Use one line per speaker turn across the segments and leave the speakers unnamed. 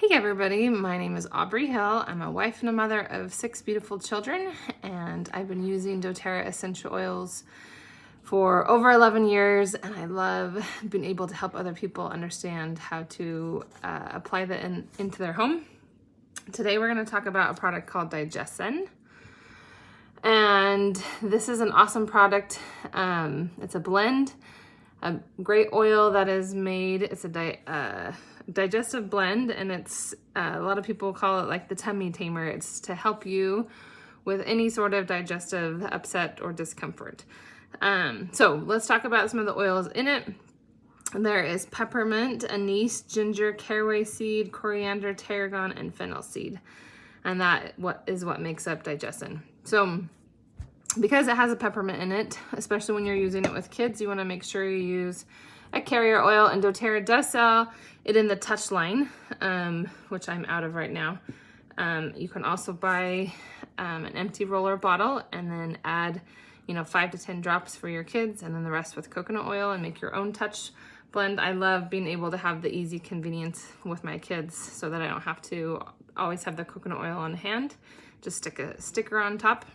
Hey everybody, my name is Aubrey Hill. I'm a wife and a mother of 6 beautiful children, and I've been using doTERRA essential oils for over 11 years, and I love being able to help other people understand how to apply that into their home. Today we're going to talk about a product called DigestZen, and this is an awesome product. It's a blend, a great oil that is made. It's a digestive blend, and it's a lot of people call it like the tummy tamer. It's to help you with any sort of digestive upset or discomfort. So let's talk about some of the oils in it. There is peppermint, anise, ginger, caraway seed, coriander, tarragon, and fennel seed, and that what makes up DigestZen. So because it has a peppermint in it, especially when you're using it with kids, you want to make sure you use a carrier oil, and doTERRA does sell it in the touch line, which I'm out of right now. You can also buy an empty roller bottle and then add 5 to 10 drops for your kids, and then the rest with coconut oil, and make your own touch blend. I love being able to have the easy convenience with my kids so that I don't have to always have the coconut oil on hand. Just stick a sticker on top.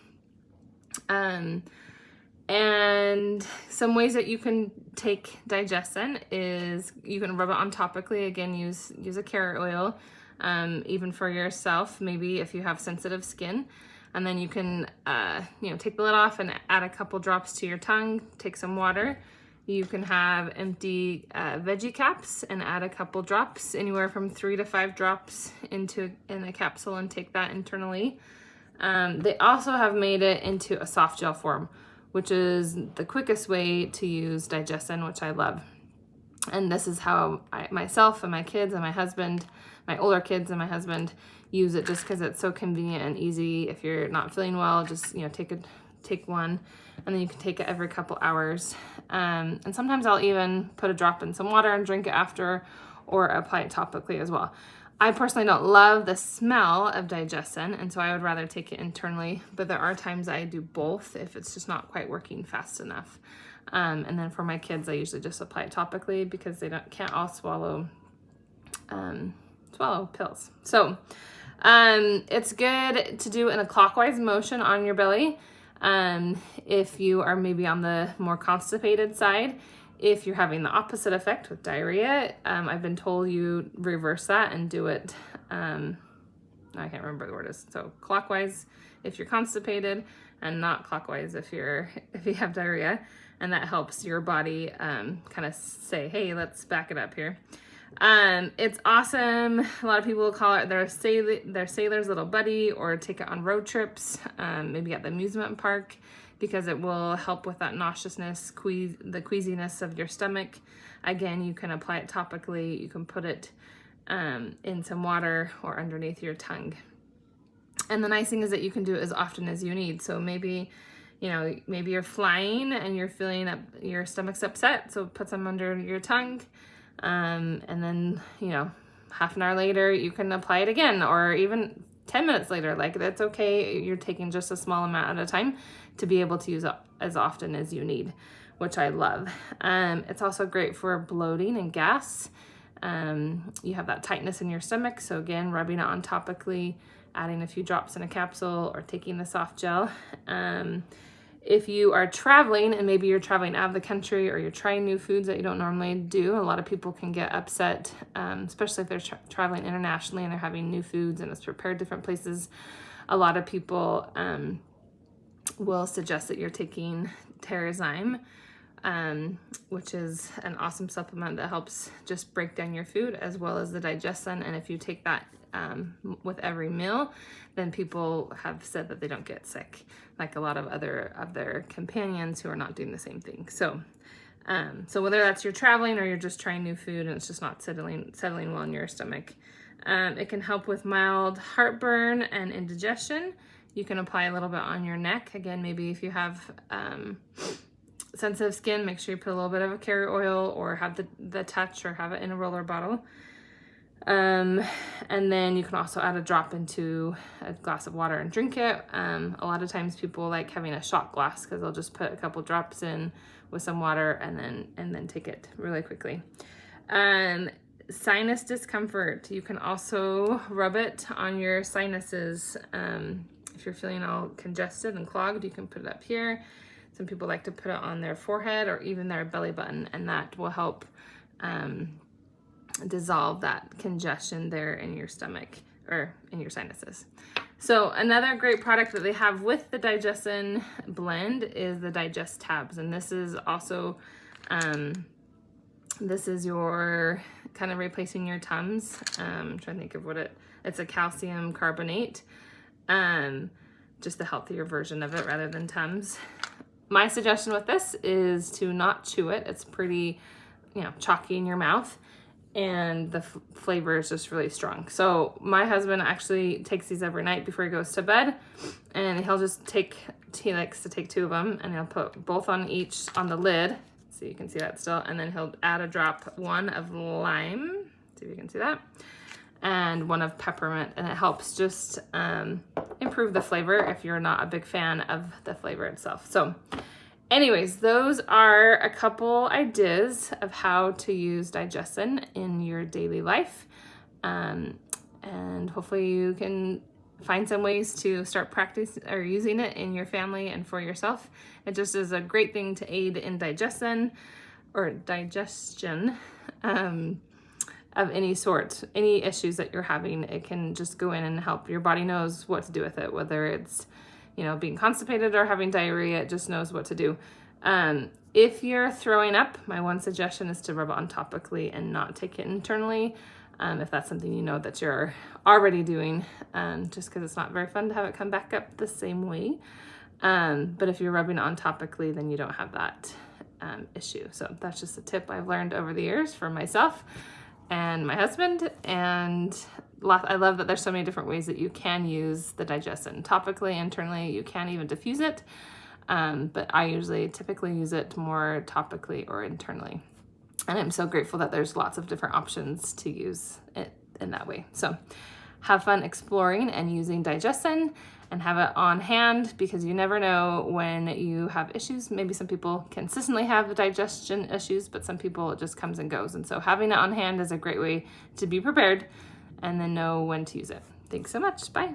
And some ways that you can take DigestZen is you can rub it on topically. Again, use a carrier oil, even for yourself, maybe if you have sensitive skin. And then you can, take the lid off and add a couple drops to your tongue. Take some water. You can have empty veggie caps and add a couple drops, anywhere from 3 to 5 drops in a capsule, and take that internally. They also have made it into a soft gel form, which is the quickest way to use DigestZen, which I love. And this is how myself and my kids and my husband, my older kids and my husband, use it, just because it's so convenient and easy. If you're not feeling well, just take one, and then you can take it every couple hours. And sometimes I'll even put a drop in some water and drink it after, or apply it topically as well. I personally don't love the smell of DigestZen, and so I would rather take it internally, but there are times I do both if it's just not quite working fast enough. And then for my kids, I usually just apply it topically because they can't all swallow pills. So it's good to do in a clockwise motion on your belly. If you are maybe on the more constipated side. If you're having the opposite effect with diarrhea, I've been told you reverse that and do it, I can't remember the word is. So clockwise if you're constipated, and not clockwise if you have diarrhea. And that helps your body kind of say, hey, let's back it up here. It's awesome. A lot of people call it their sailor's little buddy, or take it on road trips, maybe at the amusement park, because it will help with that nauseousness, the queasiness of your stomach. Again, you can apply it topically. You can put it in some water or underneath your tongue. And the nice thing is that you can do it as often as you need. So maybe you're flying and you're feeling your stomach's upset, so put some under your tongue. And then, half an hour later, you can apply it again, or even 10 minutes later. Like, that's okay. You're taking just a small amount at a time to be able to use it as often as you need, which I love. It's also great for bloating and gas. You have that tightness in your stomach. So again, rubbing it on topically, adding a few drops in a capsule, or taking the soft gel. If you are traveling, and maybe you're traveling out of the country, or you're trying new foods that you don't normally do, a lot of people can get upset, especially if they're traveling internationally and they're having new foods and it's prepared different places. A lot of people will suggest that you're taking DigestZen, which is an awesome supplement that helps just break down your food, as well as the DigestZen. And if you take that with every meal, then people have said that they don't get sick, like a lot of their companions who are not doing the same thing. So whether that's you're traveling or you're just trying new food and it's just not settling well in your stomach, it can help with mild heartburn and indigestion. You can apply a little bit on your neck. Again, maybe if you have sensitive skin, make sure you put a little bit of a carrier oil, or have the touch, or have it in a roller bottle. And then you can also add a drop into a glass of water and drink it. A lot of times people like having a shot glass, because they'll just put a couple drops in with some water and then take it really quickly. sinus discomfort. You can also rub it on your sinuses. If you're feeling all congested and clogged, you can put it up here. Some people like to put it on their forehead or even their belly button, and that will help dissolve that congestion there in your stomach or in your sinuses. So another great product that they have with the DigestZen blend is the Digest tabs, and this is also this is your kind of replacing your Tums. I'm trying to think of what it's a calcium carbonate, just the healthier version of it rather than Tums. My suggestion with this is to not chew it. It's pretty, chalky in your mouth, and the flavor is just really strong. So my husband actually takes these every night before he goes to bed, and he likes to take 2 of them, and he'll put both on the lid, so you can see that still, and then he'll add a drop, 1 of lime, see if you can see that, and 1 of peppermint, and it helps just improve the flavor if you're not a big fan of the flavor itself. So anyways, those are a couple ideas of how to use DigestZen in your daily life, and hopefully you can find some ways to start practicing or using it in your family and for yourself. It just is a great thing to aid in digestion of any sort, any issues that you're having. It can just go in and help. Your body knows what to do with it, whether it's being constipated or having diarrhea. It just knows what to do. If you're throwing up, my one suggestion is to rub it on topically and not take it internally, if that's something that you're already doing, just because it's not very fun to have it come back up the same way. But if you're rubbing it on topically, then you don't have that issue. So that's just a tip I've learned over the years for myself and my husband, and I love that there's so many different ways that you can use the DigestZen. Topically, internally, you can even diffuse it, but I typically use it more topically or internally. And I'm so grateful that there's lots of different options to use it in that way. So have fun exploring and using DigestZen, and have it on hand, because you never know when you have issues. Maybe some people consistently have digestion issues, but some people it just comes and goes. And so having it on hand is a great way to be prepared and then know when to use it. Thanks so much. Bye.